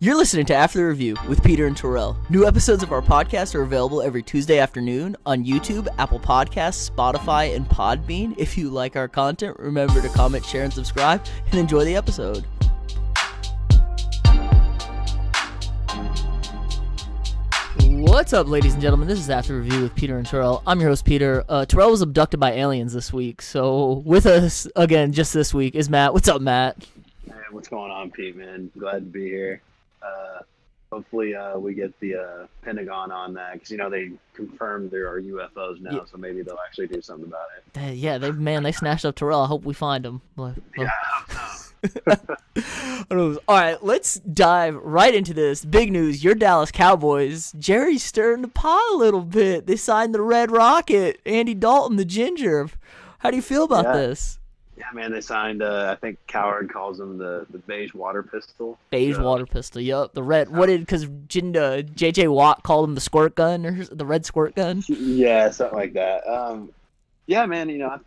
You're listening to After the Review with Peter and Terrell. New episodes of our podcast are available every Tuesday afternoon on YouTube, Apple Podcasts, Spotify, and Podbean. If you like our content, remember to comment, share, and subscribe, and enjoy the episode. What's up, ladies and gentlemen? This is After Review with Peter and Terrell. I'm your host, Peter. Terrell was abducted by aliens this week, so with us, again, just this week, is Matt. What's up, Matt? Hey, what's going on, Pete, man? Glad to be here. Hopefully we get the Pentagon on that, because, you know, they confirmed there are UFOs now, so maybe they'll actually do something about it. Yeah, they snatched up Terrell. I hope we find him. Yeah, All right, let's dive right into this. Big news, your Dallas Cowboys. Jerry's stirring the pot a little bit. They signed the Red Rocket, Andy Dalton, the Ginger. How do you feel about this? Yeah, man, they signed, I think Coward calls them the beige water pistol. Beige water pistol, yup. The red, because J.J. Watt called him the squirt gun, or the red squirt gun? Yeah, something like that. Yeah, man, you know,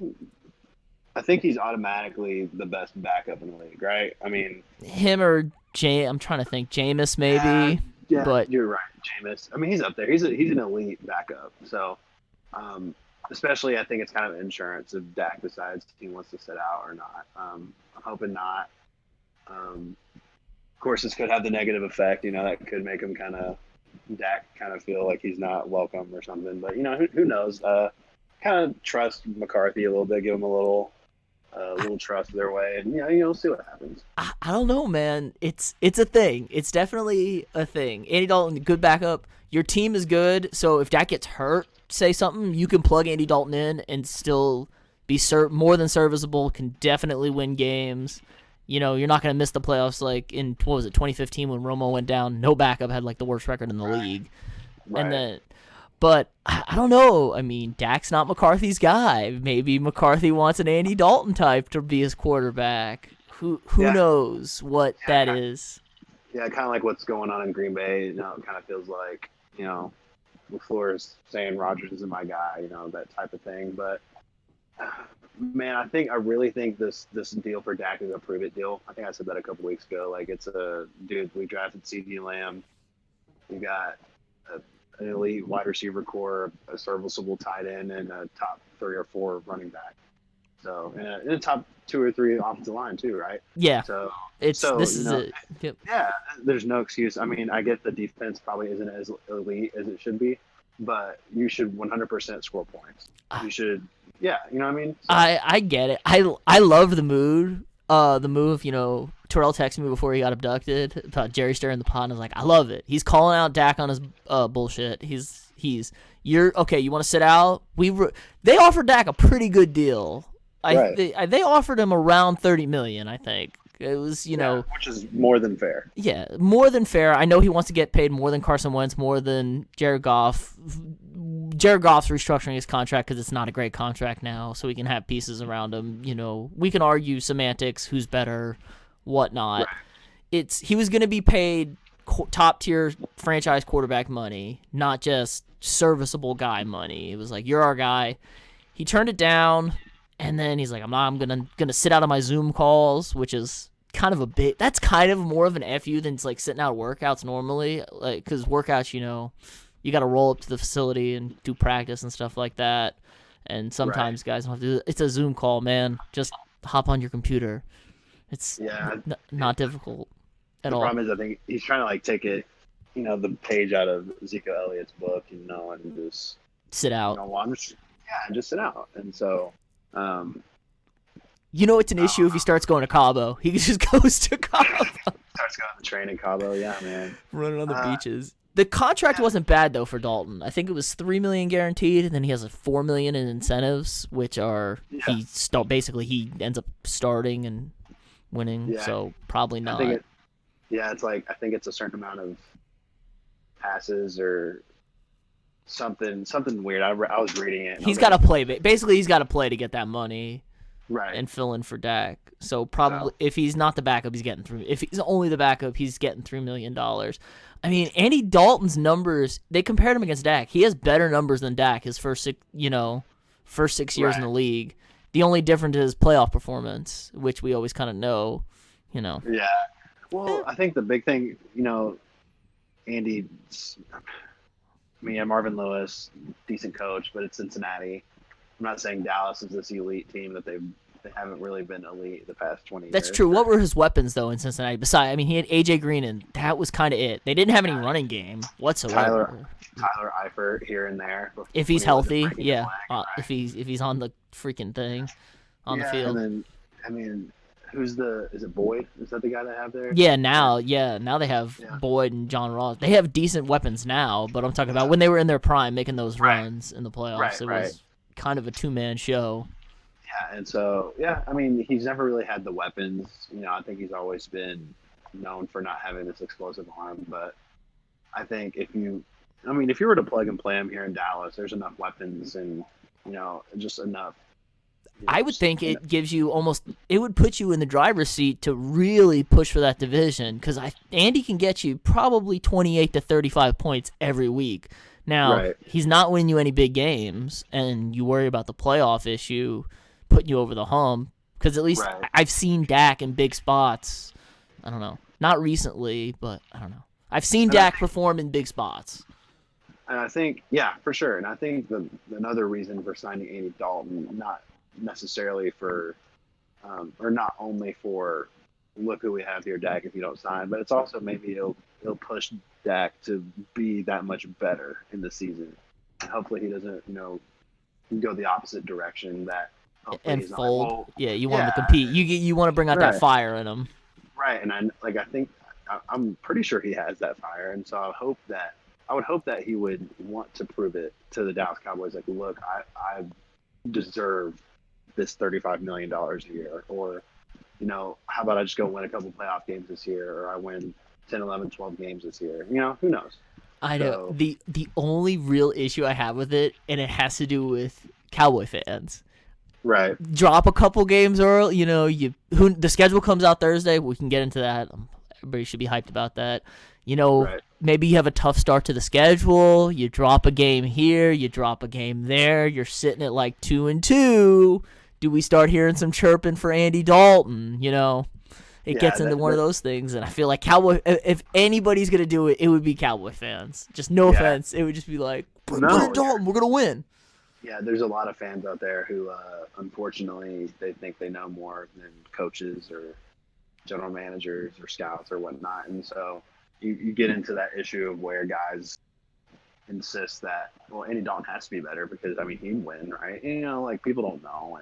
I think he's automatically the best backup in the league, right? I mean, him or I'm trying to think, Jameis maybe. Yeah, but you're right, Jameis. I mean, he's up there. He's an elite backup. So, especially I think it's kind of insurance if Dak decides he wants to sit out or not. I'm hoping not. Of course, this could have the negative effect. You know, that could make him Dak kind of feel like he's not welcome or something. But, you know, who knows? Kind of trust McCarthy a little bit, give him a little trust their way, and you'll see what happens. I don't know, man. It's a thing. It's definitely a thing. Andy Dalton, good backup. Your team is good, so if Dak gets hurt, say something, you can plug Andy Dalton in and still be more than serviceable. Can definitely win games. You know, you're not going to miss the playoffs like in 2015 when Romo went down. No backup had like the worst record in the league, Right. But I don't know. I mean, Dak's not McCarthy's guy. Maybe McCarthy wants an Andy Dalton type to be his quarterback. Who knows what that is? Yeah, kind of like what's going on in Green Bay. You know, it kind of feels like, LaFleur's saying Rodgers isn't my guy, that type of thing. But, man, I really think this deal for Dak is a prove-it deal. I think I said that a couple weeks ago. Like, we drafted C.D. Lamb. We got an elite wide receiver core, a serviceable tight end, and a top 3 or 4 running back. So, and a top 2 or 3 offensive line too, right? Yeah. So this is it. Yep. Yeah, there's no excuse. I mean, I get the defense probably isn't as elite as it should be, but you should 100% score points. You should, yeah, you know what I mean? So, I get it. I love the move. Terrell texted me before he got abducted about Jerry stirring the pot, and I was like, I love it. He's calling out Dak on his bullshit. You're okay. You want to sit out? They offered Dak a pretty good deal. They offered him around $30 million, I think. It was, which is more than fair. Yeah, more than fair. I know he wants to get paid more than Carson Wentz, more than Jared Goff. Jared Goff's restructuring his contract because it's not a great contract now, so we can have pieces around him. We can argue semantics, who's better, whatnot. Right. He was going to be paid top tier franchise quarterback money, not just serviceable guy money. It was like, you're our guy. He turned it down. And then he's like, I'm gonna sit out on my Zoom calls, which is kind of that's kind of more of an FU than it's like sitting out workouts normally. Like, because workouts, you got to roll up to the facility and do practice and stuff like that. And sometimes guys don't have to do it. It's a Zoom call, man. Just hop on your computer. It's not difficult at all. The problem is, I think he's trying to like take it, the page out of Ezekiel Elliott's book, and just sit out. Just sit out. And so. It's an issue if he starts going to Cabo. He just goes to Cabo. Starts going to train in Cabo, yeah, man. Running on the beaches. The contract wasn't bad though for Dalton. I think it was $3 million guaranteed, and then he has $4 million in incentives, which are he ends up starting and winning. Yeah. So probably not. It's like I think it's a certain amount of passes or something weird. I was reading it. He's got to play. Basically, he's got to play to get that money, right? And fill in for Dak. So probably, if he's not the backup, he's getting $3. If he's only the backup, he's getting $3 million. I mean, Andy Dalton's numbers. They compared him against Dak. He has better numbers than Dak. His first 6 years in the league. The only difference is playoff performance, which we always kind of know. Yeah. Well, I think the big thing, Andy, Marvin Lewis, decent coach, but it's Cincinnati. I'm not saying Dallas is this elite team that they haven't really been elite the past 20 That's years. true. What were his weapons though in Cincinnati? Besides, I mean, he had AJ Green, and that was kind of it. They didn't have any running game whatsoever. Tyler Eifert here and there. If he's healthy, yeah. Right? If he's on the freaking thing on the field. And then, is it Boyd? Is that the guy they have there? Yeah, now they have Boyd and John Ross. They have decent weapons now, but I'm talking about when they were in their prime, making those runs in the playoffs. It was kind of a two-man show. Yeah, and so he's never really had the weapons. I think he's always been known for not having this explosive arm. But I think if you were to plug and play him here in Dallas, there's enough weapons and just enough. I would think it gives you it would put you in the driver's seat to really push for that division because Andy can get you probably 28 to 35 points every week. Now, he's not winning you any big games, and you worry about the playoff issue putting you over the hump because at least I've seen Dak in big spots. I don't know. Not recently, but I don't know. I've seen Dak perform in big spots. And I think, for sure. And I think another reason for signing Andy Dalton, not necessarily for, or not only for, look who we have here, Dak, if you don't sign, but it's also maybe it'll push Dak to be that much better in the season. And hopefully he doesn't, go the opposite direction that and fold. You want him to compete. You want to bring out that fire in him. Right, and I'm pretty sure he has that fire, and so I would hope that he would want to prove it to the Dallas Cowboys. Like, look, I deserve this $35 million a year, or how about I just go win a couple playoff games this year, or I win 10, 11, 12 games this year. Who knows? I know. The only real issue I have with it, and it has to do with Cowboy fans. Right. Drop a couple games early. The schedule comes out Thursday. We can get into that. Everybody should be hyped about that. Maybe you have a tough start to the schedule. You drop a game here. You drop a game there. You're sitting at like 2-2. Do we start hearing some chirping for Andy Dalton? It gets into one of those things, and I feel like Cowboy. If anybody's gonna do it, it would be Cowboy fans. Just no offense, it would just be like, put in Dalton. We're gonna win. Yeah, there's a lot of fans out there who, unfortunately, they think they know more than coaches or general managers or scouts or whatnot. And so you get into that issue of where guys insist that, well, Andy Dalton has to be better because, he'd win, right? And, people don't know.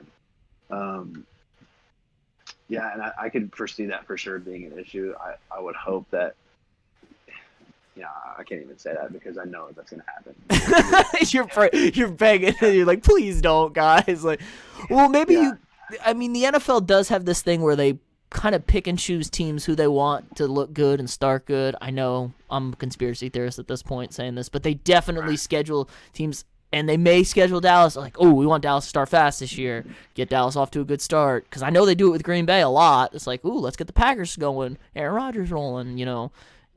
And, and I could foresee that for sure being an issue. I would hope that, I can't even say that because I know that's going to happen. You're begging. You're like, please don't, guys. Like, well, maybe the NFL does have this thing where they kind of pick and choose teams who they want to look good and start good. I know I'm a conspiracy theorist at this point saying this, but they definitely schedule teams, and they may schedule Dallas like, oh, we want Dallas to start fast this year, get Dallas off to a good start. Because I know they do it with Green Bay a lot. It's like, ooh, let's get the Packers going, Aaron Rodgers rolling,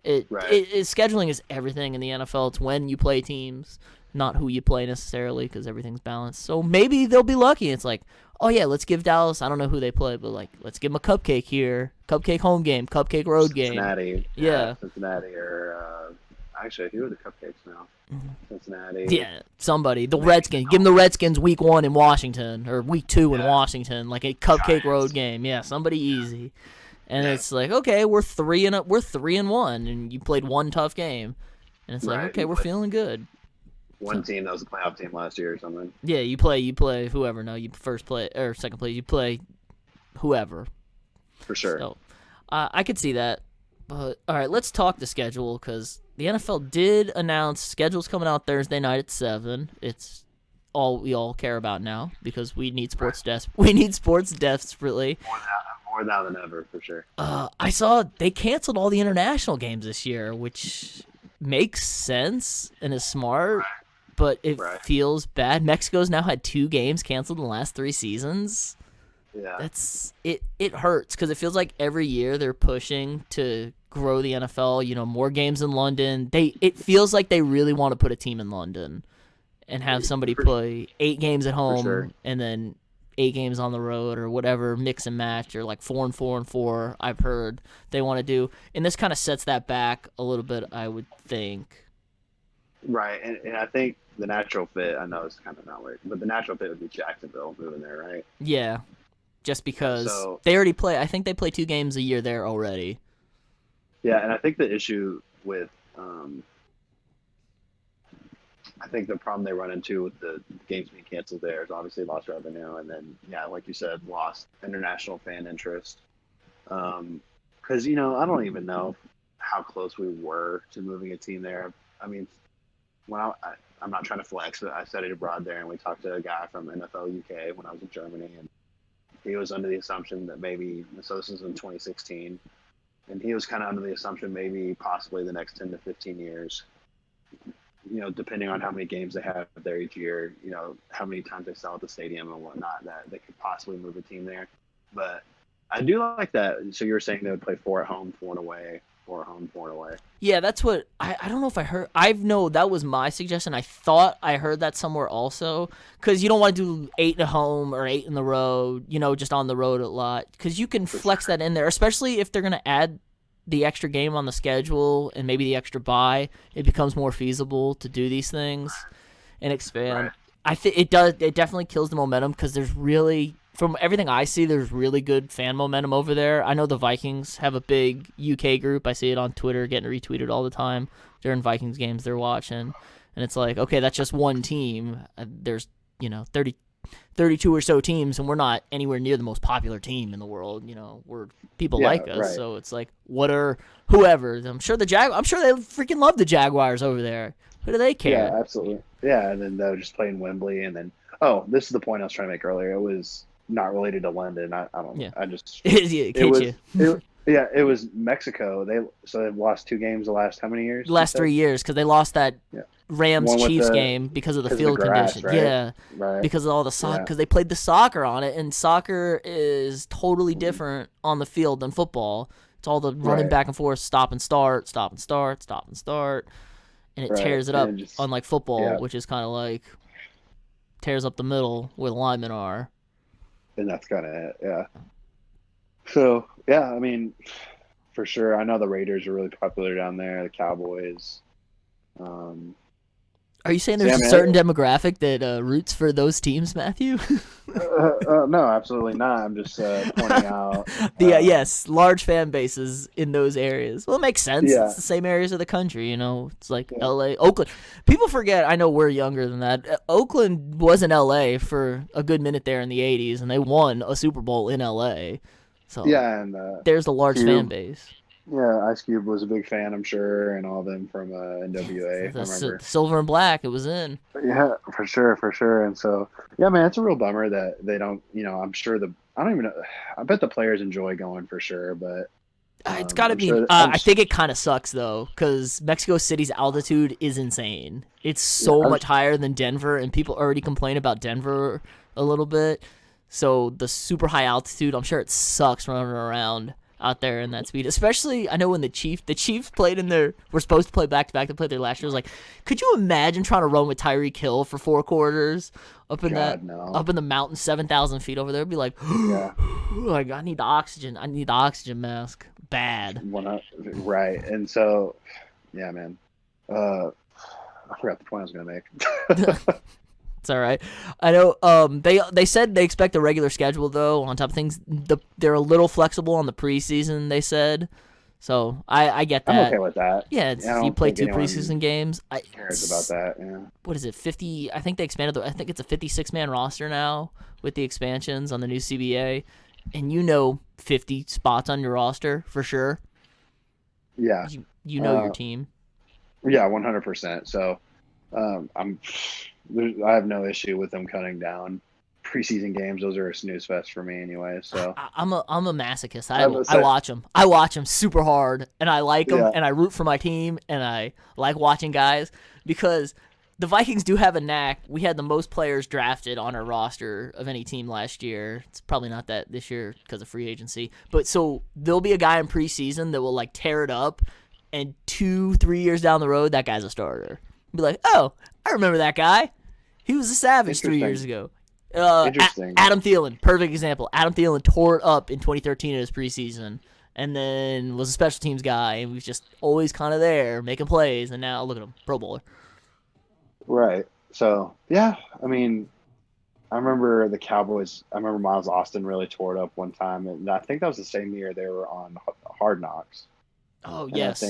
scheduling is everything in the NFL. It's when you play teams, not who you play necessarily, because everything's balanced. So maybe they'll be lucky. It's like, oh yeah, let's give Dallas, I don't know who they play, but let's give them a cupcake here, cupcake home game, cupcake road game. Cincinnati. Yeah. Cincinnati or actually, who are the cupcakes now? Cincinnati. Yeah, somebody. The Redskins. Give them the Redskins week 1 in Washington or week 2 in Washington, like a cupcake road game. Yeah, somebody easy. And it's like, okay, we're 3-1, and you played one tough game, and it's like, okay, we're feeling good. One team that was a playoff team last year or something. Yeah, you play whoever. No, you first play or second place. You play whoever. For sure. So, I could see that. But all right, let's talk the schedule because the NFL did announce schedule's coming out Thursday night at 7. It's all we all care about now because we need sports We need sports desperately. More now than ever, for sure. I saw they canceled all the international games this year, which makes sense and is smart, but it feels bad. Mexico's now had 2 games canceled in the last 3 seasons. Yeah, it hurts because it feels like every year they're pushing to grow the NFL. More games in London. It feels like they really want to put a team in London and have somebody play 8 games at home and then 8 games on the road or whatever, mix and match, or like 4-4-4. I've heard they want to do, and this kind of sets that back a little bit, I would think. Right, and I think the natural fit, I know it's kind of not weird, but the natural fit would be Jacksonville moving there, right? Yeah, just because they already play. I think they play 2 games a year there already. Yeah, and I think the issue with, I think the problem they run into with the games being canceled there is obviously lost revenue, and then, yeah, like you said, lost international fan interest. Because, I don't even know how close we were to moving a team there. I mean, I'm not trying to flex, but I studied abroad there, and we talked to a guy from NFL UK when I was in Germany, and he was under the assumption that maybe, so this was in 2016, and he was kind of under the assumption maybe possibly the next 10 to 15 years, depending on how many games they have there each year, how many times they sell at the stadium and whatnot, that they could possibly move a team there. But I do like that. So you were saying they would play 4 at home, 4 away, 4 at home, 4 away. Yeah, that's what I don't know if I heard. I know that was my suggestion. I thought I heard that somewhere also, because you don't want to do 8 at home or 8 in the road, just on the road a lot, because you can flex that in there, especially if they're going to add the extra game on the schedule and maybe the extra bye. It becomes more feasible to do these things and expand. Right. I think it does. It definitely kills the momentum, because there's really, from everything I see, there's really good fan momentum over there. I know the Vikings have a big UK group. I see it on Twitter getting retweeted all the time during Vikings games they're watching. And it's like, okay, that's just one team. There's, 32 or so teams, and we're not anywhere near the most popular team in the world. We're people like us. Right. So it's like, what are whoever? I'm sure they freaking love the Jaguars over there. Who do they care? Yeah, absolutely. Yeah, and then they'll just play in Wembley, and then this is the point I was trying to make earlier. It was not related to London. I don't know. Yeah. I just it was Mexico. They've lost 2 games the last how many years? The last 3 years, because they lost that Rams Chiefs game because of the field conditions. Right? Yeah, right. Because of all the soccer, because they played the soccer on it, and soccer is totally different on the field than football. It's all the running back and forth, stop and start, stop and start, stop and start, and it tears it up. Unlike football, which is kind of like tears up the middle where the linemen are. And that's kind of it, yeah. So, yeah, I mean, for sure. I know the Raiders are really popular down there, the Cowboys. Are you saying there's a certain demographic that roots for those teams, Matthew? No, absolutely not. I'm just pointing out. Yes, large fan bases in those areas. Well, it makes sense. Yeah. It's the same areas of the country, It's like L.A., Oakland. People forget, I know we're younger than that. Oakland was in L.A. for a good minute there in the 80s, and they won a Super Bowl in L.A. So and there's a large fan base. Yeah, Ice Cube was a big fan, I'm sure, and all of them from NWA. The Silver and Black, it was in. Yeah, for sure. And so, yeah, man, it's a real bummer that they don't, I'm sure I don't even know. I bet the players enjoy going for sure, but. It's got to be. I think it kind of sucks, though, because Mexico City's altitude is insane. It's so much higher than Denver, and people already complain about Denver a little bit. So the super high altitude, I'm sure it sucks running around out there in that speed, especially I know when the Chiefs played were supposed to play back-to-back. They played there last year. It was like, could you imagine trying to run with Tyreek Hill for 4 quarters up in up in the mountain, 7,000 feet over there? It'd be like, like I need the oxygen mask bad. Right, and so, yeah, man, I forgot the point I was gonna make. It's all right. I know they said they expect a regular schedule, though, on top of things. They're a little flexible on the preseason, they said. So I get that. I'm okay with that. Yeah, you play 2 preseason games. Cares about that, yeah. What is it, 50? I think they expanded. I think it's a 56-man roster now with the expansions on the new CBA. And 50 spots on your roster for sure. Yeah. You know your team. Yeah, 100%. So I have no issue with them cutting down preseason games. Those are a snooze fest for me anyway. So I'm a masochist. I watch them. I watch them super hard, and I like them, and I root for my team, and I like watching guys because the Vikings do have a knack. We had the most players drafted on our roster of any team last year. It's probably not that this year because of free agency, but so there'll be a guy in preseason that will like tear it up, and 2-3 years down the road, that guy's a starter. Be like, oh, I remember that guy. He was a savage 3 years ago. Interesting. Adam Thielen, perfect example. Adam Thielen tore it up in 2013 in his preseason, and then was a special teams guy, and was just always kind of there making plays. And now look at him, Pro Bowler. Right. So yeah, I mean, I remember the Cowboys. I remember Miles Austin really tore it up one time, and I think that was the same year they were on Hard Knocks. Oh And yes.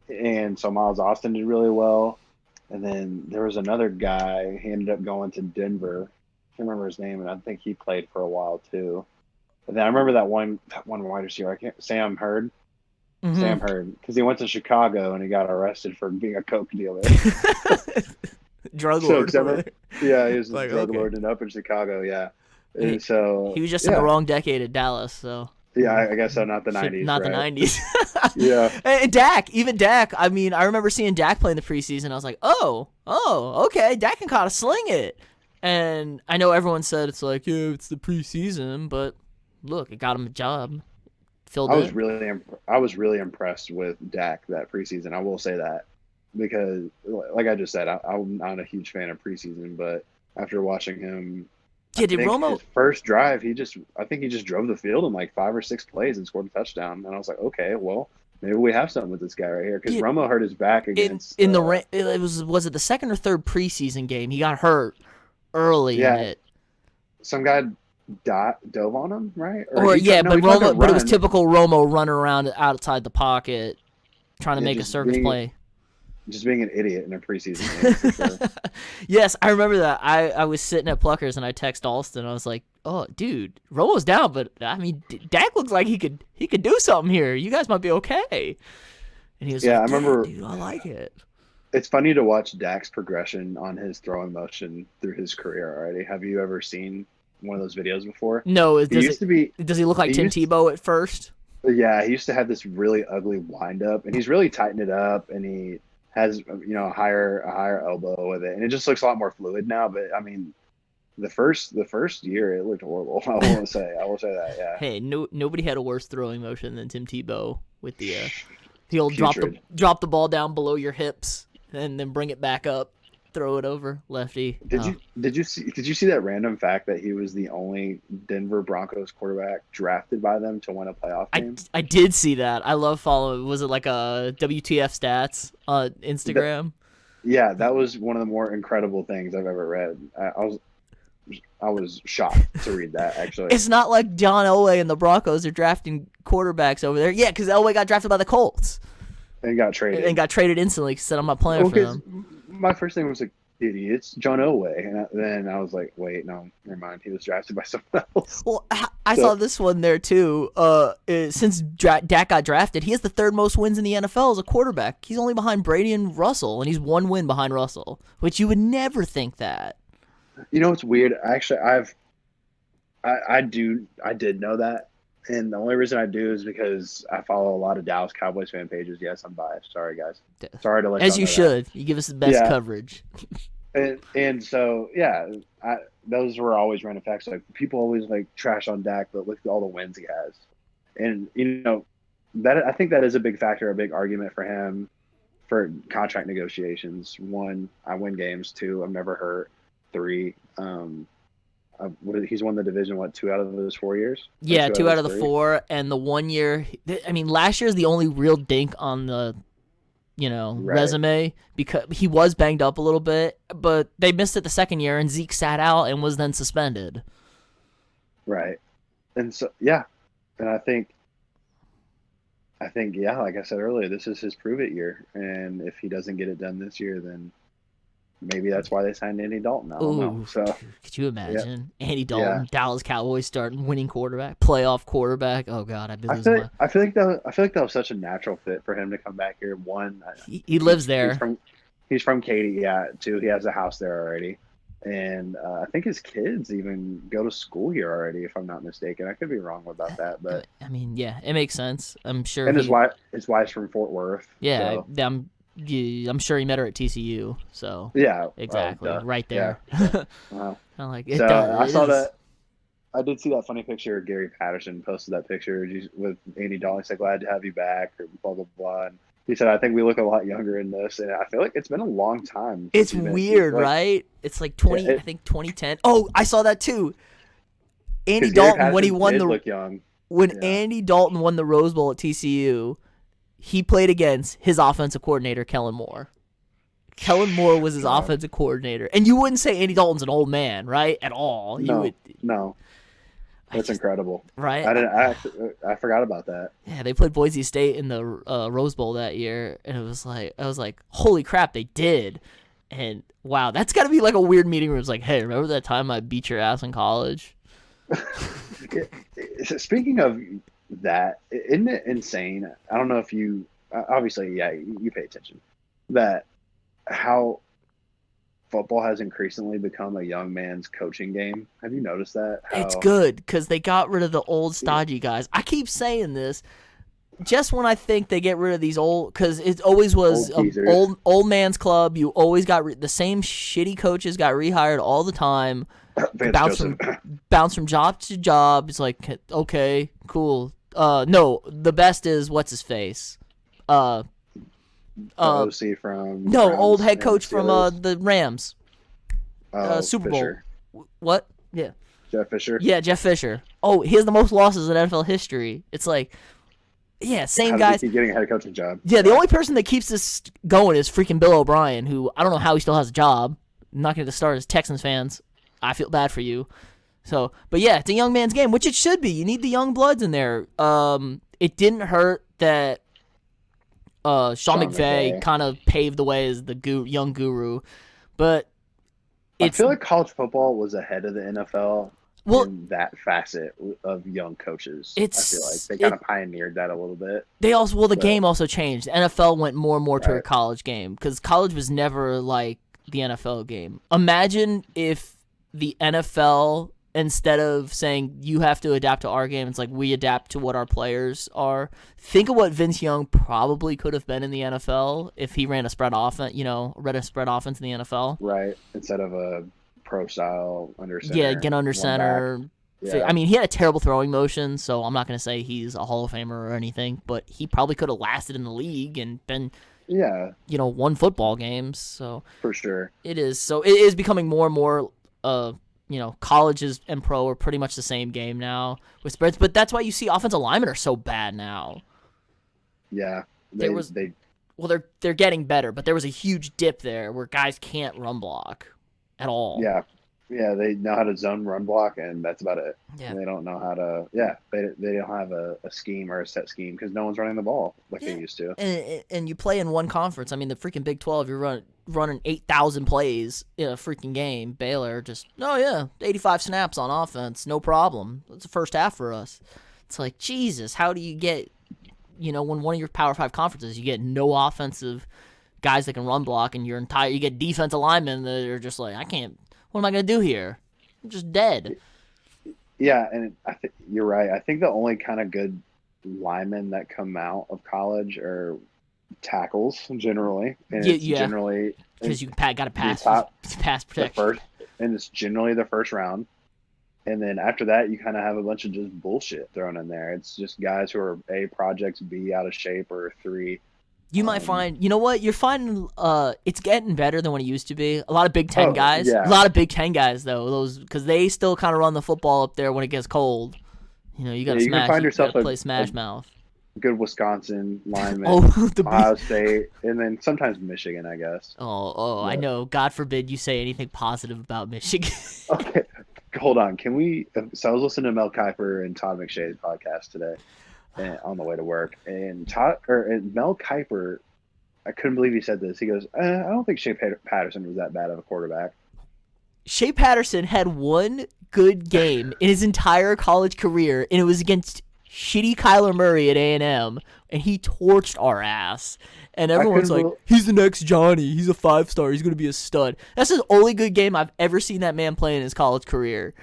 and so Miles Austin did really well. And then there was another guy. He ended up going to Denver. I can't remember his name, and I think he played for a while too. And then I remember that one wide receiver. Sam Hurd. Mm-hmm. Sam Hurd, because he went to Chicago and he got arrested for being a coke dealer. Drug lord. Yeah, he was Like, a drug okay. lord and up in Chicago. Yeah, He- and so He was just in the wrong decade at Dallas, so. Yeah, I guess so. Not the 90s. Not the right? 90s. Yeah. And Dak, even Dak. I mean, I remember seeing Dak play in the preseason. I was like, oh, okay, Dak can kind of sling it. And I know everyone said it's like, yeah, it's the preseason, but look, it got him a job. Filled I in. was really impressed with Dak that preseason. I will say that because, like I just said, I'm not a huge fan of preseason, but after watching him, Yeah, did Romo? his first drive, I think he just drove the field in like 5 or 6 plays and scored a touchdown. And I was like, okay, well, maybe we have something with this guy right here because Yeah, Romo hurt his back against in the it was it the second or third preseason game? He got hurt early in it. Some guy dove on him, right? But it was typical Romo running around outside the pocket, trying to make a circus play. Just being an idiot in a preseason game. For sure. Yes, I remember that. I was sitting at Pluckers and I text Alston. I was like, "Oh, dude, Romo's down, but I mean, Dak looks like he could do something here. You guys might be okay." And he was like, I remember. Dude, I like it. It's funny to watch Dak's progression on his throwing motion through his career already. Have you ever seen one of those videos before? No, does he look like Tim Tebow at first? Yeah, he used to have this really ugly windup, and he's really tightened it up, and he has a higher elbow with it, and it just looks a lot more fluid now. But I mean, the first year it looked horrible. I will say that. Yeah. Hey, nobody had a worse throwing motion than Tim Tebow with the old drop the ball down below your hips and then bring it back up, throw it over lefty. Did you see that random fact that he was the only Denver Broncos quarterback drafted by them to win a playoff game? I did see that. I love following. Was it like a WTF stats on Instagram? Yeah, that was one of the more incredible things I've ever read. I was shocked to read that, actually. It's not like John Elway and the Broncos are drafting quarterbacks over there. Yeah, because Elway got drafted by the Colts. And got traded. And got traded instantly because said, I'm not playing for them. My first thing was like, idiots, John Elway. And then I was like, wait, no, never mind. He was drafted by someone else. Well, I saw this one there, too. Since Dak got drafted, he has the third most wins in the NFL as a quarterback. He's only behind Brady and Russell, and he's one win behind Russell, which you would never think that. You know what's weird? Actually, I did know that. And the only reason I do is because I follow a lot of Dallas Cowboys fan pages. Yes, I'm biased. Sorry, guys. Sorry to let you know. As you should. That. You give us the best coverage. And so, yeah, those were always random facts. Like, people always, like, trash on Dak, but look at all the wins he has. And, that I think that is a big factor, a big argument for him for contract negotiations. 1, I win games. 2, I'm never hurt. 3, he's won the division, 2 out of those 4 years? Yeah, 2 out of the 4, and the 1 year, I mean, last year is the only real dink on the, resume, because he was banged up a little bit, but they missed it the second year, and Zeke sat out and was then suspended. Right. And so, yeah, and I think, yeah, like I said earlier, this is his prove it year, and if he doesn't get it done this year, then maybe that's why they signed Andy Dalton. I don't know. So, could you imagine Andy Dalton, Dallas Cowboys starting winning quarterback, playoff quarterback? Oh God, I feel like that was such a natural fit for him to come back here. 1, he lives there. He's from Katy. Yeah. 2, he has a house there already, and I think his kids even go to school here already, if I'm not mistaken. I could be wrong about that, but I mean, yeah, it makes sense. I'm sure. And his wife's from Fort Worth. Yeah, so. I'm sure he met her at TCU, so yeah, exactly, right there. Yeah. I'm like, I saw that. I did see that funny picture. Gary Patterson posted that picture with Andy Dalton. He's like, glad to have you back, or blah blah blah. And He said, "I think we look a lot younger in this," and I feel like it's been a long time. It's weird, like, right? It's like yeah, I think 2010. Oh, I saw that too. Andy because Gary Dalton when he Patterson won did the look young. when Yeah. Andy Dalton won the Rose Bowl at TCU, he played against his offensive coordinator, Kellen Moore. Kellen Moore was his offensive coordinator. And you wouldn't say Andy Dalton's an old man, right? At all. No. That's incredible. Right? I forgot about that. Yeah, they played Boise State in the Rose Bowl that year, and I was like, holy crap, they did. And wow, that's got to be like a weird meeting room. It's like, hey, remember that time I beat your ass in college? Speaking of that, isn't it insane? I don't know if you obviously, yeah, you pay attention that how football has increasingly become a young man's coaching game. Have you noticed that? It's good because they got rid of the old stodgy guys. I keep saying this. Just when I think they get rid of these old, because it always was old man's club. You always got the same shitty coaches got rehired all the time. bounce from job to job. It's like, okay, cool. No, the best is what's his face. OC from old head coach from the Rams. Super Fisher. Bowl. What? Yeah. Jeff Fisher. Yeah, Jeff Fisher. Oh, he has the most losses in NFL history. It's like, yeah, same guys. Keep getting a head coaching job. Yeah, the only person that keeps this going is freaking Bill O'Brien, who I don't know how he still has a job. I'm not going to start as Texans fans. I feel bad for you. So, but yeah, it's a young man's game, which it should be. You need the young bloods in there. It didn't hurt that Sean McVay kind of paved the way as the young guru, but I feel like college football was ahead of the NFL in that facet of young coaches. I feel like they kind of pioneered that a little bit. The game also changed. The NFL went more and more to a college game because college was never like the NFL game. Imagine if the NFL, instead of saying you have to adapt to our game, it's like we adapt to what our players are. Think of what Vince Young probably could have been in the NFL if he ran a spread offense, in the NFL. Right, instead of a pro style under center. Yeah, get under center. Yeah. I mean, he had a terrible throwing motion, so I'm not going to say he's a Hall of Famer or anything, but he probably could have lasted in the league and been won football games. So for sure. It is. So it is becoming more and more colleges and pro are pretty much the same game now with spreads, but that's why you see offensive linemen are so bad now. Yeah. They're getting better, but there was a huge dip there where guys can't run block at all. Yeah. Yeah, they know how to zone run block, and that's about it. Yeah. They don't know how to they don't have a scheme or a set scheme because no one's running the ball like they used to. And you play in one conference. I mean, the freaking Big 12, you're running 8,000 plays in a freaking game. Baylor just, 85 snaps on offense, no problem. That's the first half for us. It's like, Jesus, how do you get, when one of your Power 5 conferences, you get no offensive guys that can run block, and you get defensive linemen that are just like, what am I going to do here? I'm just dead. Yeah, and I think you're right. I think the only kind of good linemen that come out of college are tackles generally. And generally because you got to pass protection. And it's generally the first round. And then after that, you kind of have a bunch of just bullshit thrown in there. It's just guys who are A, projects, B, out of shape, or 3. You might find, you're finding it's getting better than what it used to be. A lot of Big Ten guys. Yeah. A lot of Big Ten guys, though, because they still kind of run the football up there when it gets cold. You got to smash. Find yourself play smash mouth. Good Wisconsin lineman, Ohio State, and then sometimes Michigan, I guess. Oh, I know. God forbid you say anything positive about Michigan. Okay, hold on. Can we? So I was listening to Mel Kiper and Todd McShay's podcast today. On the way to work, and Mel Kiper, I couldn't believe he said this. He goes, I don't think Shea Patterson was that bad of a quarterback. Shea Patterson had one good game in his entire college career, and it was against shitty Kyler Murray at A&M, and he torched our ass. And everyone's like, he's the next Johnny. He's a 5-star. He's going to be a stud. That's the only good game I've ever seen that man play in his college career.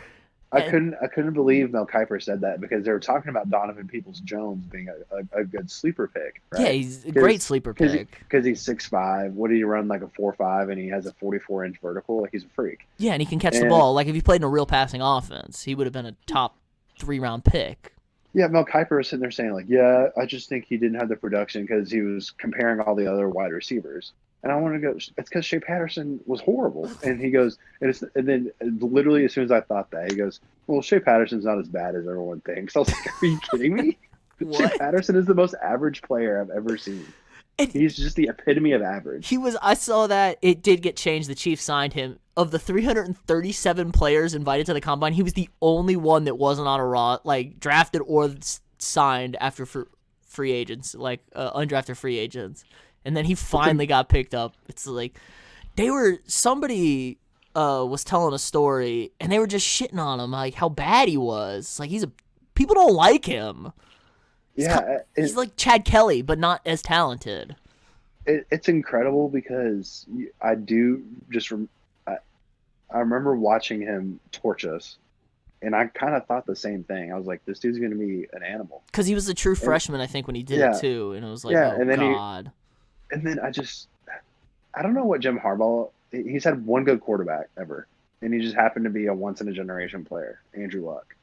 I couldn't believe Mel Kiper said that because they were talking about Donovan Peoples-Jones being a good sleeper pick. Right? Yeah, he's a great sleeper pick. Because he's 6'5". What did he run, like a 4.5, and he has a 44-inch vertical? Like, he's a freak. Yeah, and he can catch the ball. Like, if he played in a real passing offense, he would have been a top 3-round pick. Yeah, Mel Kiper was sitting there saying like, yeah, I just think he didn't have the production because he was comparing all the other wide receivers. And I want to go, it's because Shea Patterson was horrible. And he goes, and then literally as soon as I thought that, he goes, well, Shea Patterson's not as bad as everyone thinks. I was like, are you kidding me? Shea What? Patterson is the most average player I've ever seen. And He's just the epitome of average. I saw that it did get changed. The Chiefs signed him. Of the 337 players invited to the combine, he was the only one that wasn't on a drafted or signed after free agents, undrafted free agents. And then he finally got picked up. It's like somebody was telling a story and they were just shitting on him, like how bad he was. It's like people don't like him. He's like Chad Kelly, but not as talented. It's incredible because I do just. I remember watching him torch us, and I kind of thought the same thing. I was like, this dude's going to be an animal. Because he was a true freshman, I think, when he did it, too. And it was like, oh, and then God. And then I don't know what Jim Harbaugh, he's had one good quarterback ever, and he just happened to be a once-in-a-generation player, Andrew Luck.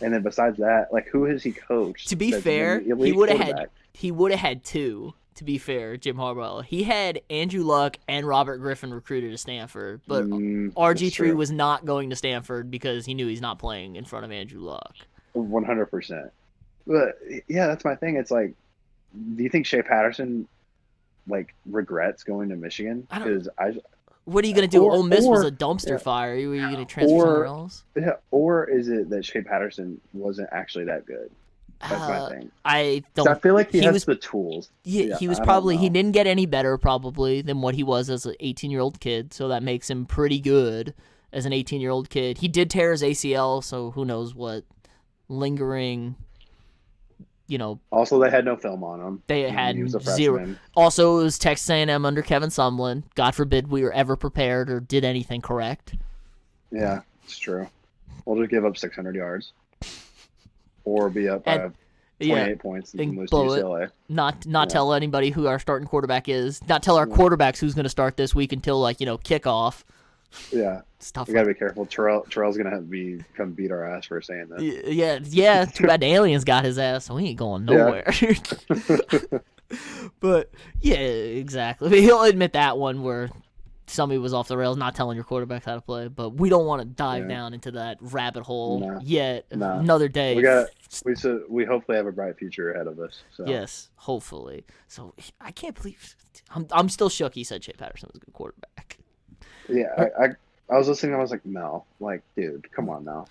And then besides that, like, who has he coached? To be fair, he would have had two. To be fair, Jim Harbaugh, he had Andrew Luck and Robert Griffin recruited to Stanford, but RG3 was not going to Stanford because he knew he's not playing in front of Andrew Luck. 100%. But yeah, that's my thing. It's like, do you think Shea Patterson like regrets going to Michigan? Because what are you gonna do? Ole Miss was a dumpster fire. Are you gonna transfer somewhere else? Yeah, or is it that Shea Patterson wasn't actually that good? That's my thing. I feel like he has the tools. Yeah, he was probably he didn't get any better probably than what he was as an 18-year-old kid, so that makes him pretty good as an 18-year-old kid. He did tear his ACL, so who knows what lingering. Also, they had no film on him. They had zero. Also, it was Texas A&M under Kevin Sumlin. God forbid we were ever prepared or did anything correct. Yeah, it's true. We'll just give up 600 yards. Or be up by 28 points and lose to UCLA. Not tell anybody who our starting quarterback is. Not tell our quarterbacks who's going to start this week until kickoff. Yeah, stuff. We gotta be careful. Terrell's gonna have to come beat our ass for saying that. Yeah. Too bad the aliens got his ass, so he ain't going nowhere. Yeah. But yeah, exactly. I mean, he'll admit that one where somebody was off the rails, not telling your quarterback how to play. But we don't want to dive down into that rabbit hole yet. Another day. We hopefully have a bright future ahead of us. So. Yes, hopefully. So I can't believe I'm still shook. He said Shea Patterson was a good quarterback. Yeah, I was listening. I was like, no, like, dude, come on now.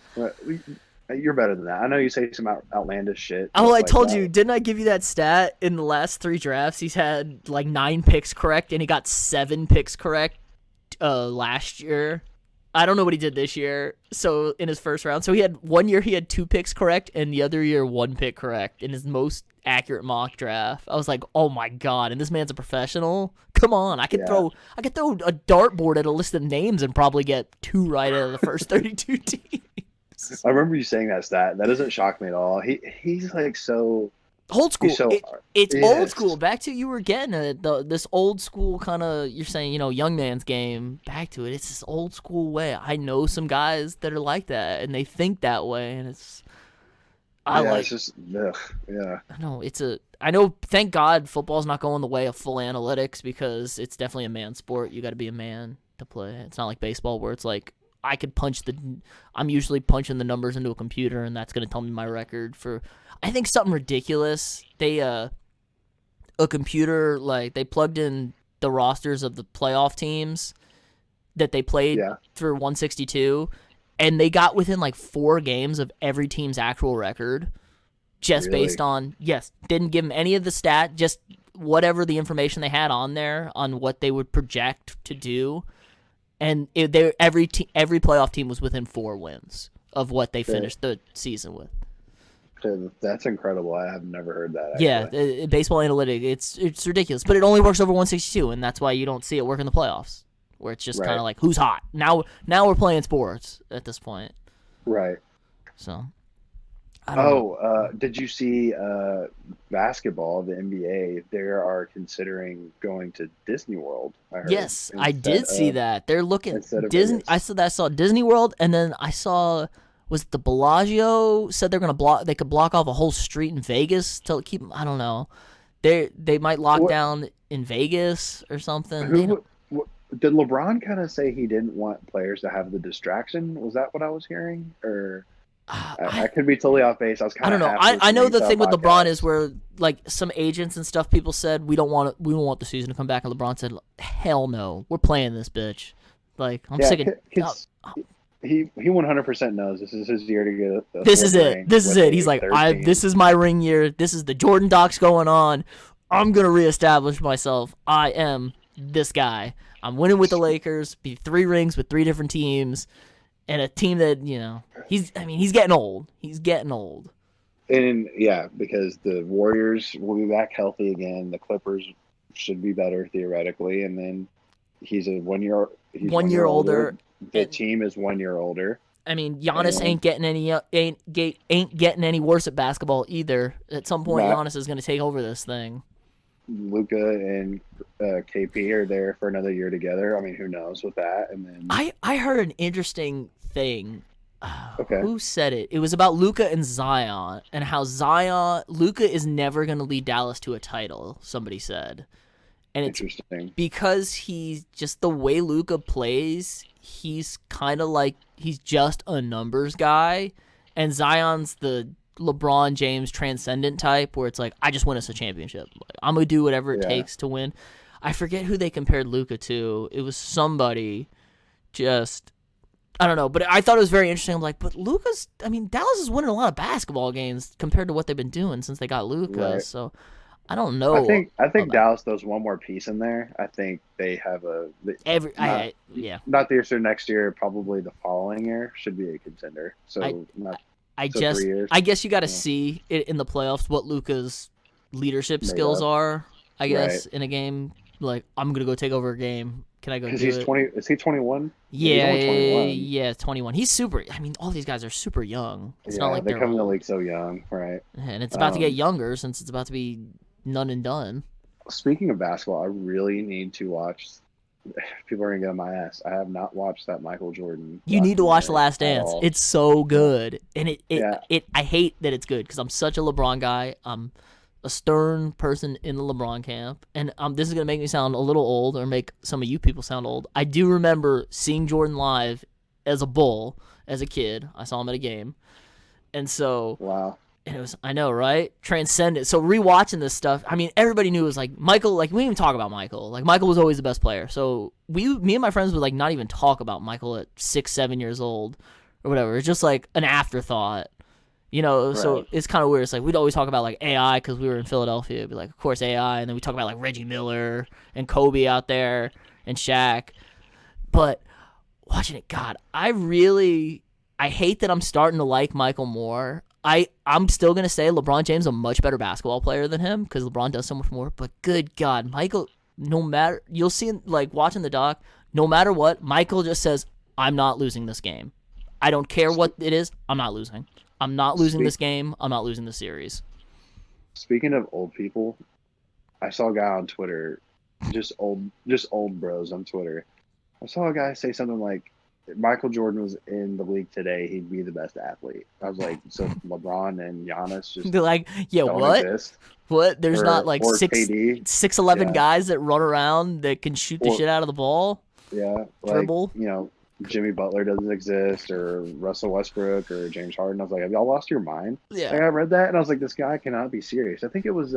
You're better than that. I know you say some outlandish shit. Oh, I told you. Didn't I give you that stat? In the last 3 drafts, he's had like 9 picks correct, and he got 7 picks correct last year. I don't know what he did this year. So in his first round, so he had 1 year he had 2 picks correct, and the other year 1 pick correct in his most accurate mock draft. I was like, oh my God, and this man's a professional. Come on, I could throw a dartboard at a list of names and probably get 2 right out of the first 32 teams. I remember you saying that stat. That doesn't shock me at all. He's like so old school. It's old school. Back to you were getting it. This old school kind of, you're saying, young man's game. Back to it. It's this old school way. I know some guys that are like that, and they think that way, and it's. It's just, yeah. I know. Thank God, football's not going the way of full analytics because it's definitely a man sport. You got to be a man to play. It's not like baseball where it's like I could I'm usually punching the numbers into a computer, and that's going to tell me my record for. I think something ridiculous. They a computer they plugged in the rosters of the playoff teams that they played through 162. And they got within 4 games of every team's actual record just based on, didn't give them any of the stat, just whatever the information they had on there on what they would project to do. And every playoff team was within 4 wins of what they finished the season with. That's incredible. I have never heard that. Actually. Yeah, baseball analytics, it's ridiculous. But it only works over 162, and that's why you don't see it work in the playoffs. Where it's just kind of like, who's hot? Now we're playing sports at this point. Right. So. Did you see basketball, the NBA, they are considering going to Disney World, I heard. Yes, I did see that. They're looking Disney. I saw Disney World, and then I saw was it the Bellagio said they're gonna block. They could block off a whole street in Vegas to keep. I don't know. They might lock down in Vegas or something. Did LeBron kind of say he didn't want players to have the distraction? Was that what I was hearing? Or I could be totally off base. I don't know. I know the thing with LeBron is where like some agents and stuff, people said we don't want the season to come back, and LeBron said, "Hell no, we're playing this bitch." Like I'm sick of. He 100% knows this is his year to get. This is it. This is it. He's like, this is my ring year. This is the Jordan docs going on. I'm gonna reestablish myself. I am this guy. I'm winning with the Lakers. Be 3 rings with 3 different teams, and a team that he's getting old. He's getting old. And yeah, because the Warriors will be back healthy again. The Clippers should be better theoretically, and then he's a 1 year. He's 1 year older. The team is 1 year older. I mean, Giannis ain't getting any worse at basketball either. At some point, Giannis is going to take over this thing. Luka and KP are there for another year together. I mean, who knows with that? And then I heard an interesting thing. Okay. Who said it? It was about Luka and Zion and how Luka is never going to lead Dallas to a title. Somebody said, and it's interesting because he's just the way Luka plays. He's kind of like he's just a numbers guy, and Zion's the LeBron James transcendent type where it's like, I just win us a championship. Like, I'm going to do whatever it takes to win. I forget who they compared Luka to. It was somebody just, I don't know, but I thought it was very interesting. I'm like, but Dallas is winning a lot of basketball games compared to what they've been doing since they got Luka. Right. So I don't know. I think Dallas throws one more piece in there. I think they have not this year, next year, probably the following year should be a contender. So I guess you got to see it in the playoffs what Luka's leadership skills are. I guess in a game, like I'm gonna go take over a game. Can I go? Because he's 20. Is he 21? Yeah, 21. He's super. I mean, all these guys are super young. It's not like they come in the old. league so young, right? And it's about to get younger since it's about to be none and done. Speaking of basketball, I really need to watch. People are gonna get on my ass. I have not watched that Michael Jordan. You need to watch The Last Dance. It's so good, and I hate that it's good because I'm such a LeBron guy. I'm a stern person in the LeBron camp, and this is gonna make me sound a little old, or make some of you people sound old. I do remember seeing Jordan live as a Bull as a kid. I saw him at a game, and so wow. And it was, I know, right? Transcendent. So rewatching this stuff, I mean, everybody knew it was like Michael. Like we didn't even talk about Michael. Like Michael was always the best player. So me and my friends would like not even talk about Michael at 6, 7 years old, or whatever. It's just like an afterthought, Right. So it's kind of weird. It's like we'd always talk about like AI because we were in Philadelphia. It'd be like, of course AI, and then we talk about like Reggie Miller and Kobe out there and Shaq. But watching it, God, I hate that I'm starting to like Michael more. I'm still going to say LeBron James is a much better basketball player than him because LeBron does so much more. But good God, Michael, no matter, you'll see, like, watching the doc, no matter what, Michael just says, I'm not losing this game. I don't care what it is. I'm not losing. I'm not losing this game. I'm not losing the series. Speaking of old people, I saw a guy on Twitter, just old bros on Twitter. I saw a guy say something like, if Michael Jordan was in the league today, he'd be the best athlete. I was like, so LeBron and Giannis just they're like, yeah, what? Exist? What? There's not like or 6'11" guys that run around that can shoot the shit out of the ball. Yeah, dribble. Like, Jimmy Butler doesn't exist, or Russell Westbrook, or James Harden. I was like, have y'all lost your mind? Yeah. Like, I read that and I was like, this guy cannot be serious. I think it was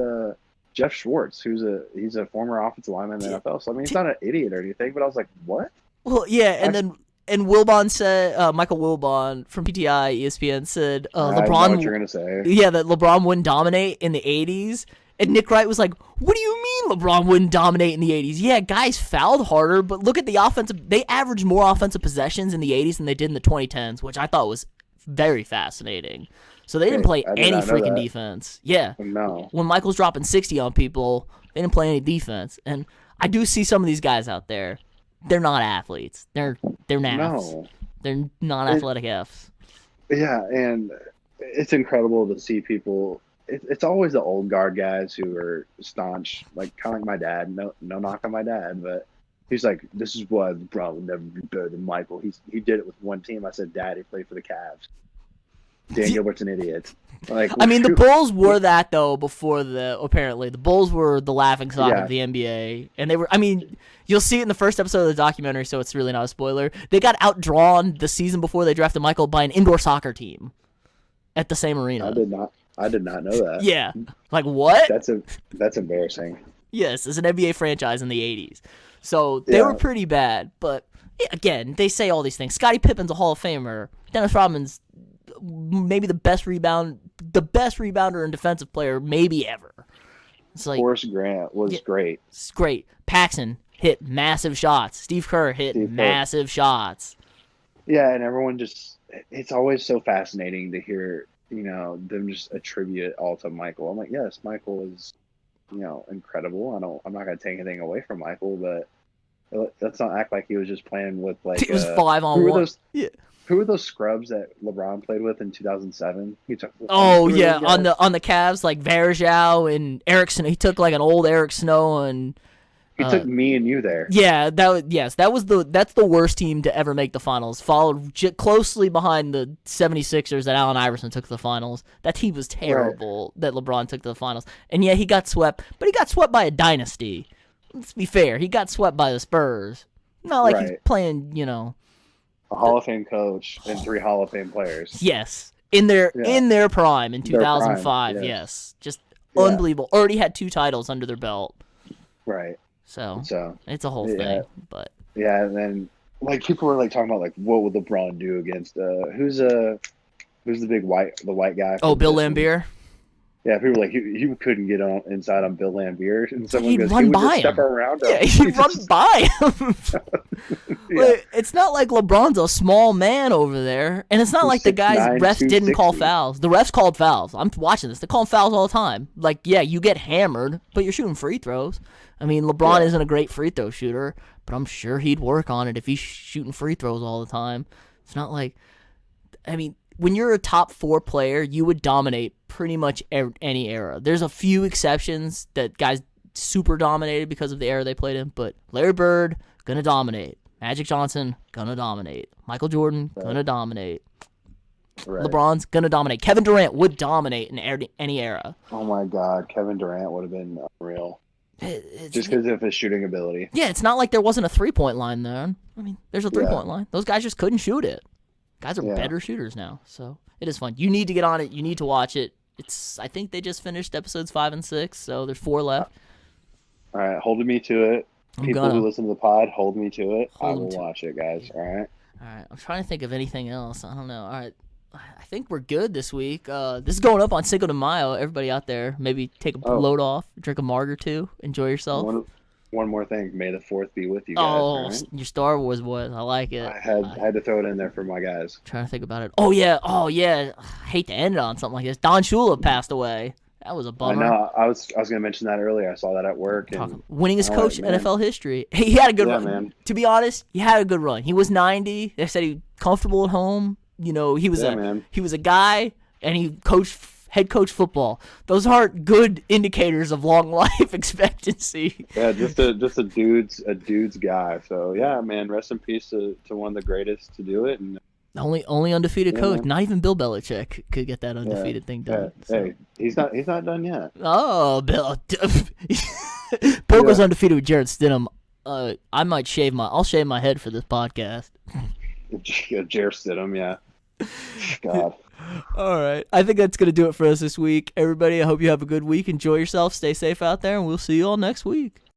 Jeff Schwartz, he's a former offensive lineman in the NFL. So I mean, he's not an idiot or anything, but I was like, what? Well, yeah, and Wilbon said, Michael Wilbon from PTI, ESPN said, LeBron. I know what you're gonna say. Yeah, that LeBron wouldn't dominate in the '80s, and Nick Wright was like, "What do you mean LeBron wouldn't dominate in the '80s? Yeah, guys fouled harder, but look at the offensive. They averaged more offensive possessions in the '80s than they did in the 2010s, which I thought was very fascinating. So they didn't play any freaking defense. Yeah, no. When Michael's dropping 60 on people, they didn't play any defense, and I do see some of these guys out there. They're not athletes. They're naps. No. They're non-athletic Fs. Yeah, and it's incredible to see people. It's always the old guard guys who are staunch, like kind of like my dad. No knock on my dad, but he's like, this is why LeBron will never be better than Michael. He did it with one team. I said, Dad, he played for the Cavs. Dan Gilbert's an idiot. Like, I mean, the Bulls were that though before apparently the Bulls were the laughing stock of the NBA, and they were. I mean, you'll see it in the first episode of the documentary, so it's really not a spoiler. They got outdrawn the season before they drafted Michael by an indoor soccer team at the same arena. I did not know that. Yeah, like what? That's embarrassing. Yes, it's an NBA franchise in the '80s, so they were pretty bad. But again, they say all these things. Scottie Pippen's a Hall of Famer. Dennis Rodman's maybe the best rebounder and defensive player maybe ever. It's like Horace Grant was great. It's great. Paxson hit massive shots. Steve Kerr hit massive shots. Yeah, and everyone it's always so fascinating to hear, them just attribute it all to Michael. I'm like, yes, Michael is, incredible. I'm not going to take anything away from Michael, but let's not act like he was just playing with like it was 5-on-1. Yeah. Who were those scrubs that LeBron played with in 2007? On the Cavs, like Varejao and Eric Snow. He took like an old Eric Snow and he took me and you there. Yeah, that's the worst team to ever make the finals. Followed closely behind the 76ers that Allen Iverson took to the finals. That team was terrible that LeBron took to the finals. And yeah, he got swept, but he got swept by a dynasty. Let's be fair. He got swept by the Spurs. Not like he's playing, a Hall of Fame coach and 3 Hall of Fame players. Yes, in their prime in 2005. Yes, just unbelievable. Already had 2 titles under their belt. Right. So it's a whole thing. But and then like people were like talking about like what would LeBron do against who's the big white guy? Oh, Bill Laimbeer. Yeah, people were like he couldn't get inside on Bill Laimbeer, and someone he'd goes, run he would by just him. step around him. Yeah, he'd run by him. It's not like LeBron's a small man over there, and it's not like the guys refs didn't call fouls. The refs called fouls. I'm watching this. They call fouls all the time. Like, yeah, you get hammered, but you're shooting free throws. I mean, LeBron isn't a great free throw shooter, but I'm sure he'd work on it if he's shooting free throws all the time. It's not like, I mean, when you're a top 4 player, you would dominate pretty much any era. There's a few exceptions that guys super dominated because of the era they played in, but Larry Bird, gonna dominate. Magic Johnson, gonna dominate. Michael Jordan, gonna dominate. Right. LeBron's gonna dominate. Kevin Durant would dominate in any era. Oh my God, Kevin Durant would have been unreal. Just because of his shooting ability. Yeah, it's not like there wasn't a 3-point line there. I mean, there's a 3-point line. Those guys just couldn't shoot it. Guys are better shooters now, so it is fun. You need to get on it. You need to watch it. I think they just finished episodes 5 and 6, so there's 4 left. All right, hold me to it. People who listen to the pod, hold me to it. I will watch it, guys. All right. I'm trying to think of anything else. I don't know. All right. I think we're good this week. This is going up on Cinco de Mayo. Everybody out there, maybe take a load off, drink a marg or 2, enjoy yourself. One more thing. May the 4th be with you guys. Oh, right? Your Star Wars boys. I like it. I had to throw it in there for my guys. Trying to think about it. Oh, yeah. I hate to end it on something like this. Don Shula passed away. That was a bummer. I know. I was going to mention that earlier. I saw that at work. Winningest coach in NFL history. He had a good run. Man. To be honest, he had a good run. He was 90. They said he was comfortable at home. He was a guy, and he head coach football. Those aren't good indicators of long life expectancy. Yeah, just a dude's guy. So yeah, man, rest in peace to one of the greatest to do it. And only undefeated coach. Man. Not even Bill Belichick could get that undefeated thing done. Yeah. So. Hey, he's not done yet. Oh, Bill. Bill goes undefeated with Jarrett Stidham. I'll shave my head for this podcast. Jarrett Stidham, yeah. God. All right. I think that's going to do it for us this week. Everybody, I hope you have a good week. Enjoy yourself. Stay safe out there, and we'll see you all next week.